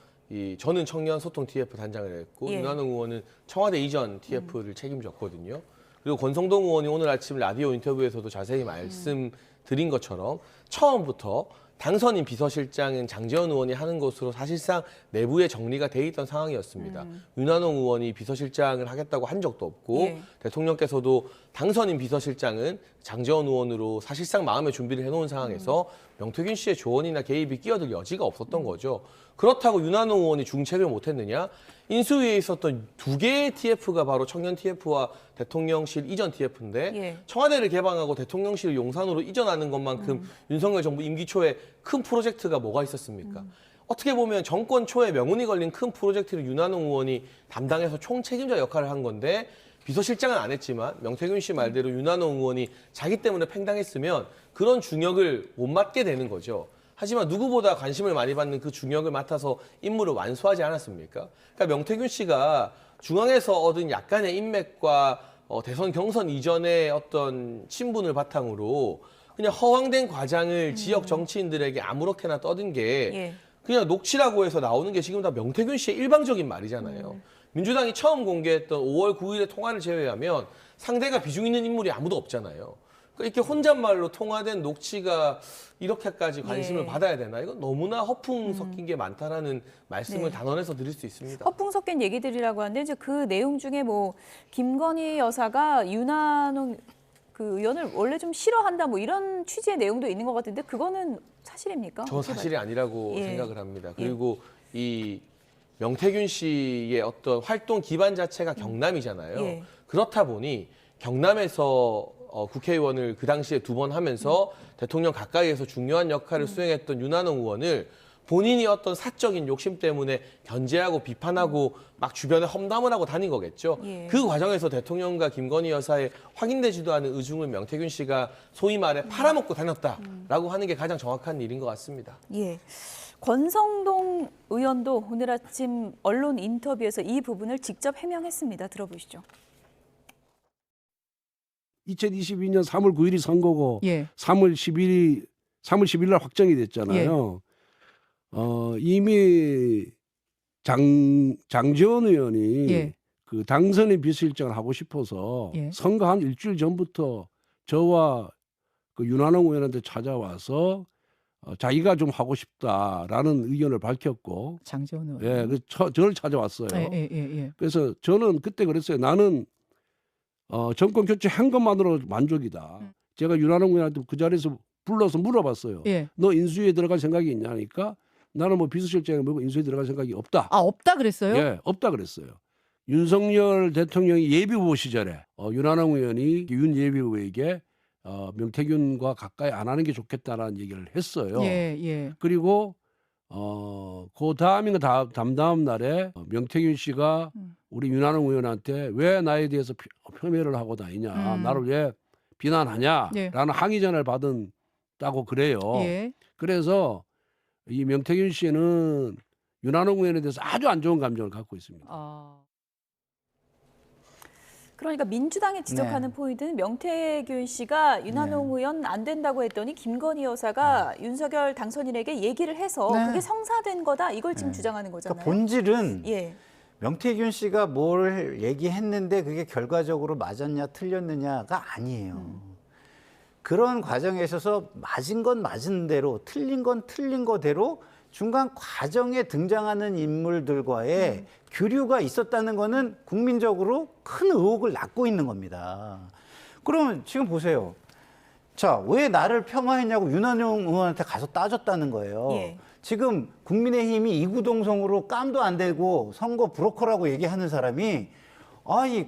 Speaker 3: 저는 청년 소통 TF 단장을 했고
Speaker 1: 예.
Speaker 3: 윤한홍 의원은 청와대 이전 TF를 책임졌거든요. 그리고 권성동 의원이 오늘 아침 라디오 인터뷰에서도 자세히 말씀드린 것처럼 처음부터 당선인 비서실장은 장제원 의원이 하는 것으로 사실상 내부에 정리가 돼 있던 상황이었습니다. 윤한홍 의원이 비서실장을 하겠다고 한 적도 없고
Speaker 1: 예.
Speaker 3: 대통령께서도 당선인 비서실장은 장제원 의원으로 사실상 마음의 준비를 해놓은 상황에서 명태균 씨의 조언이나 개입이 끼어들 여지가 없었던 거죠. 그렇다고 윤한홍 의원이 중책을 못했느냐? 인수위에 있었던 2개의 TF가 바로 청년 TF와 대통령실 이전 TF인데
Speaker 1: 예.
Speaker 3: 청와대를 개방하고 대통령실을 용산으로 이전하는 것만큼 윤석열 정부 임기 초에 큰 프로젝트가 뭐가 있었습니까? 어떻게 보면 정권 초에 명운이 걸린 큰 프로젝트를 윤한홍 의원이 담당해서 총책임자 역할을 한 건데 비서실장은 안 했지만 명태균 씨 말대로 윤한홍 의원이 자기 때문에 팽당했으면 그런 중역을 못 맡게 되는 거죠. 하지만 누구보다 관심을 많이 받는 그 중역을 맡아서 임무를 완수하지 않았습니까? 그러니까 명태균 씨가 중앙에서 얻은 약간의 인맥과 대선 경선 이전의 어떤 친분을 바탕으로 그냥 허황된 과장을 지역 정치인들에게 아무렇게나 떠든 게
Speaker 1: 예.
Speaker 3: 그냥 녹취라고 해서 나오는 게 지금 다 명태균 씨의 일방적인 말이잖아요. 민주당이 처음 공개했던 5월 9일의 통화를 제외하면 상대가 비중 있는 인물이 아무도 없잖아요. 그러니까 이렇게 혼잣말로 통화된 녹취가 이렇게까지 관심을
Speaker 1: 예.
Speaker 3: 받아야 되나? 이건 너무나 허풍 섞인 게 많다라는 말씀을
Speaker 1: 네.
Speaker 3: 단언해서 드릴 수 있습니다.
Speaker 1: 허풍 섞인 얘기들이라고 하는데 이제 그 내용 중에 뭐 김건희 여사가 윤한홍 그 의원을 원래 좀 싫어한다 뭐 이런 취지의 내용도 있는 것 같은데 그거는 사실입니까?
Speaker 3: 저는 사실이 아니라고
Speaker 1: 예.
Speaker 3: 생각을 합니다. 그리고 이 명태균 씨의 어떤 활동 기반 자체가 경남이잖아요.
Speaker 1: 예.
Speaker 3: 그렇다 보니 경남에서 국회의원을 그 당시에 2번 하면서 대통령 가까이에서 중요한 역할을 수행했던 윤한홍 의원을 본인이 어떤 사적인 욕심 때문에 견제하고 비판하고 막 주변에 험담을 하고 다닌 거겠죠.
Speaker 1: 예.
Speaker 3: 그 과정에서 대통령과 김건희 여사의 확인되지도 않은 의중을 명태균 씨가 소위 말해 팔아먹고 다녔다라고 하는 게 가장 정확한 일인 것 같습니다.
Speaker 1: 예. 권성동 의원도 오늘 아침 언론 인터뷰에서 이 부분을 직접 해명했습니다. 들어보시죠.
Speaker 6: 2022년 3월 9일이 선거고
Speaker 9: 예.
Speaker 6: 3월 10일 날 확정이 됐잖아요. 이미 장지원 의원이
Speaker 9: 예.
Speaker 6: 그 당선인 비서실장을 하고 싶어서
Speaker 9: 예.
Speaker 6: 선거 한 일주일 전부터 저와 그 윤한홍 의원한테 찾아와서 자기가 좀 하고 싶다라는 의견을 밝혔고,
Speaker 9: 장지원 의원.
Speaker 6: 예, 그 저를 찾아왔어요.
Speaker 9: 예.
Speaker 6: 그래서 저는 그때 그랬어요. 나는 정권 교체한 것만으로 만족이다. 제가 윤한홍 의원한테 그 자리에서 불러서 물어봤어요.
Speaker 9: 예.
Speaker 6: 너 인수위에 들어갈 생각이 있냐니까 나는 뭐 비서실장이 뭐고 인수위에 들어갈 생각이 없다.
Speaker 9: 아, 없다 그랬어요?
Speaker 6: 예, 없다 그랬어요. 윤석열 대통령이 예비후보 시절에 윤한홍 의원이 윤 예비후보에게 명태균과 가까이 안 하는 게 좋겠다라는 얘기를 했어요.
Speaker 9: 예.
Speaker 6: 그리고 그 다음인가 다음 날에 명태균 씨가 우리 윤한홍 의원한테 왜 나에 대해서 폄훼를 하고 다니냐, 나를 왜 비난하냐라는
Speaker 9: 예.
Speaker 6: 항의 전화를 받았다고 그래요.
Speaker 9: 예.
Speaker 6: 그래서 이 명태균 씨는 윤한홍 의원에 대해서 아주 안 좋은 감정을 갖고 있습니다.
Speaker 1: 그러니까 민주당이 지적하는
Speaker 2: 네.
Speaker 1: 포인트는 명태균 씨가 윤한홍 의원 안 된다고 했더니 김건희 여사가 윤석열 당선인에게 얘기를 해서
Speaker 2: 네.
Speaker 1: 그게 성사된 거다. 이걸 지금 주장하는 거잖아요.
Speaker 2: 그러니까 본질은
Speaker 1: 예.
Speaker 2: 명태균 씨가 뭘 얘기했는데 그게 결과적으로 맞았냐 틀렸느냐가 아니에요. 그런 과정에 있어서 맞은 건 맞은 대로 틀린 건 틀린 거대로 중간 과정에 등장하는 인물들과의 교류가 있었다는 거는 국민적으로 큰 의혹을 낳고 있는 겁니다. 그러면 지금 보세요. 자, 왜 나를 폄하했냐고 윤한홍 의원한테 가서 따졌다는 거예요.
Speaker 1: 예.
Speaker 2: 지금 국민의힘이 이구동성으로 깜도 안 되고 선거 브로커라고 얘기하는 사람이 이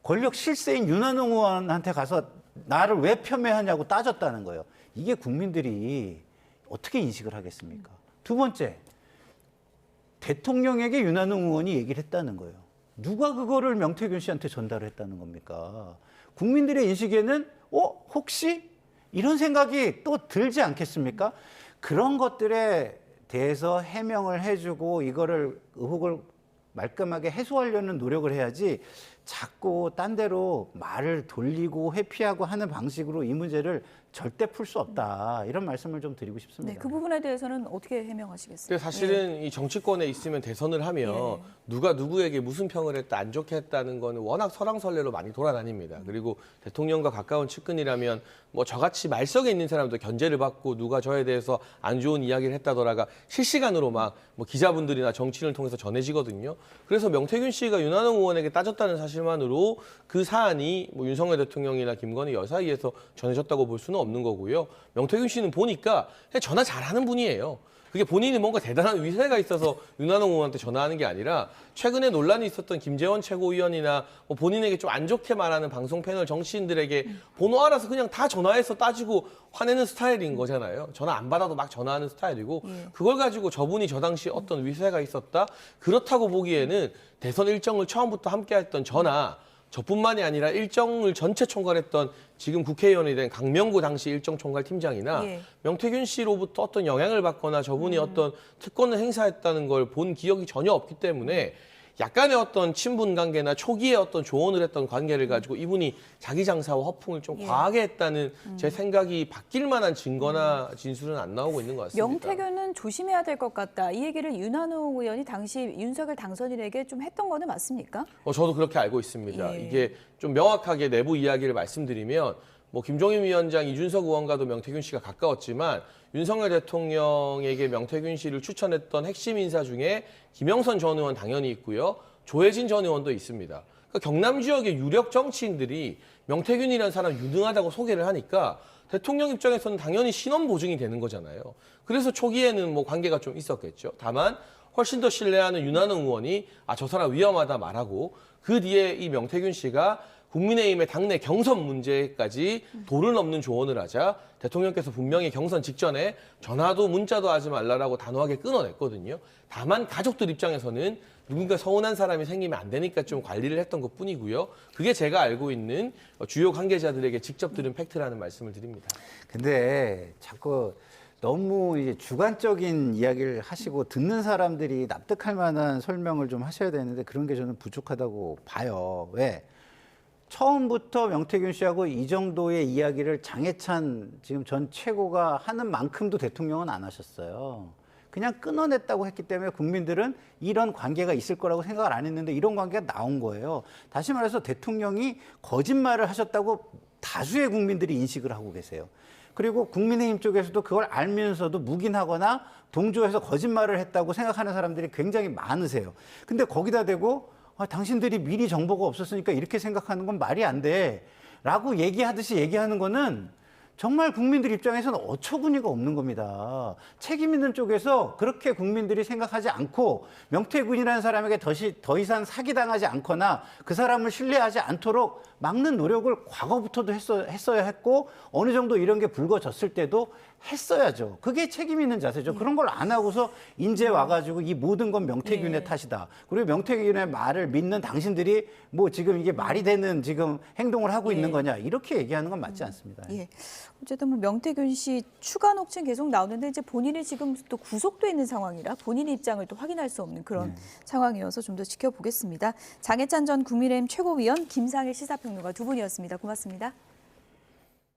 Speaker 2: 권력 실세인 윤한홍 의원한테 가서 나를 왜 폄훼하냐고 따졌다는 거예요. 이게 국민들이 어떻게 인식을 하겠습니까? 두 번째, 대통령에게 윤한홍 의원이 얘기를 했다는 거예요. 누가 그거를 명태균 씨한테 전달을 했다는 겁니까? 국민들의 인식에는 혹시 이런 생각이 또 들지 않겠습니까? 그런 것들에 대해서 해명을 해주고 이거를 의혹을 말끔하게 해소하려는 노력을 해야지 자꾸 딴 데로 말을 돌리고 회피하고 하는 방식으로 이 문제를 절대 풀 수 없다. 이런 말씀을 좀 드리고 싶습니다.
Speaker 1: 네, 그 부분에 대해서는 어떻게 해명하시겠어요?
Speaker 3: 근데 사실은 이 정치권에 있으면 대선을 하면
Speaker 1: 예.
Speaker 3: 누가 누구에게 무슨 평을 했다, 안 좋게 했다는 거는 워낙 설왕설래로 많이 돌아다닙니다. 그리고 대통령과 가까운 측근이라면 뭐 저같이 말석에 있는 사람도 견제를 받고 누가 저에 대해서 안 좋은 이야기를 했다더라가 실시간으로 막 뭐 기자분들이나 정치인을 통해서 전해지거든요. 그래서 명태균 씨가 윤한홍 의원에게 따졌다는 사실 사실만으로 그 사안이 뭐 윤석열 대통령이나 김건희 여사 사이에서 전해졌다고 볼 수는 없는 거고요. 명태균 씨는 보니까 그냥 전화 잘하는 분이에요. 그게 본인이 뭔가 대단한 위세가 있어서 윤한홍 의원한테 전화하는 게 아니라 최근에 논란이 있었던 김재원 최고위원이나 뭐 본인에게 좀 안 좋게 말하는 방송 패널 정치인들에게 번호 알아서 그냥 다 전화해서 따지고 화내는 스타일인 거잖아요. 전화 안 받아도 막 전화하는 스타일이고 그걸 가지고 저분이 저 당시 어떤 위세가 있었다? 그렇다고 보기에는 대선 일정을 처음부터 함께했던 저나 저뿐만이 아니라 일정을 전체 총괄했던 지금 국회의원이 된 강명구 당시 일정 총괄 팀장이나
Speaker 1: 예.
Speaker 3: 명태균 씨로부터 어떤 영향을 받거나 저분이 어떤 특권을 행사했다는 걸 본 기억이 전혀 없기 때문에 약간의 어떤 친분 관계나 초기에 어떤 조언을 했던 관계를 가지고 이분이 자기 장사와 허풍을 좀
Speaker 1: 예.
Speaker 3: 과하게 했다는 제 생각이 바뀔 만한 증거나 진술은 안 나오고 있는 것 같습니다.
Speaker 1: 명태균은 조심해야 될 것 같다. 이 얘기를 윤한홍 의원이 당시 윤석열 당선인에게 좀 했던 거는 맞습니까?
Speaker 3: 저도 그렇게 알고 있습니다.
Speaker 1: 예.
Speaker 3: 이게 좀 명확하게 내부 이야기를 말씀드리면 뭐 김종인 위원장, 이준석 의원과도 명태균 씨가 가까웠지만 윤석열 대통령에게 명태균 씨를 추천했던 핵심 인사 중에 김영선 전 의원 당연히 있고요. 조혜진 전 의원도 있습니다. 그러니까 경남 지역의 유력 정치인들이 명태균이라는 사람 유능하다고 소개를 하니까 대통령 입장에서는 당연히 신원 보증이 되는 거잖아요. 그래서 초기에는 뭐 관계가 좀 있었겠죠. 다만 훨씬 더 신뢰하는 윤한홍 의원이 저 사람 위험하다 말하고 그 뒤에 이 명태균 씨가 국민의힘의 당내 경선 문제까지 도를 넘는 조언을 하자 대통령께서 분명히 경선 직전에 전화도 문자도 하지 말라라고 단호하게 끊어냈거든요. 다만 가족들 입장에서는 누군가 서운한 사람이 생기면 안 되니까 좀 관리를 했던 것뿐이고요. 그게 제가 알고 있는 주요 관계자들에게 직접 들은 팩트라는 말씀을 드립니다.
Speaker 2: 근데 자꾸 너무 이제 주관적인 이야기를 하시고 듣는 사람들이 납득할 만한 설명을 좀 하셔야 되는데 그런 게 저는 부족하다고 봐요. 왜? 처음부터 명태균 씨하고 이 정도의 이야기를 장해찬 지금 전 최고가 하는 만큼도 대통령은 안 하셨어요. 그냥 끊어냈다고 했기 때문에 국민들은 이런 관계가 있을 거라고 생각을 안 했는데 이런 관계가 나온 거예요. 다시 말해서 대통령이 거짓말을 하셨다고 다수의 국민들이 인식을 하고 계세요. 그리고 국민의힘 쪽에서도 그걸 알면서도 묵인하거나 동조해서 거짓말을 했다고 생각하는 사람들이 굉장히 많으세요. 근데 거기다 대고 당신들이 미리 정보가 없었으니까 이렇게 생각하는 건 말이 안 돼. 라고 얘기하듯이 얘기하는 거는 정말 국민들 입장에서는 어처구니가 없는 겁니다. 책임 있는 쪽에서 그렇게 국민들이 생각하지 않고 명태균이라는 사람에게 더 이상 사기당하지 않거나 그 사람을 신뢰하지 않도록 막는 노력을 과거부터도 했어야 했고 어느 정도 이런 게 불거졌을 때도 했어야죠. 그게 책임 있는 자세죠. 그런 걸 안 하고서 이제 와가지고 이 모든 건 명태균의 탓이다. 그리고 명태균의 말을 믿는 당신들이 뭐 지금 이게 말이 되는 지금 행동을 하고 있는 거냐 이렇게 얘기하는 건 맞지 않습니다.
Speaker 1: 예. 어쨌든 뭐 명태균 씨 추가 녹취는 계속 나오는데 이제 본인이 지금 또 구속돼 있는 상황이라 본인의 입장을 또 확인할 수 없는 그런 상황이어서 좀 더 지켜보겠습니다. 장해찬 전 국민의힘 최고위원, 김상일 시사평론가 두 분이었습니다. 고맙습니다.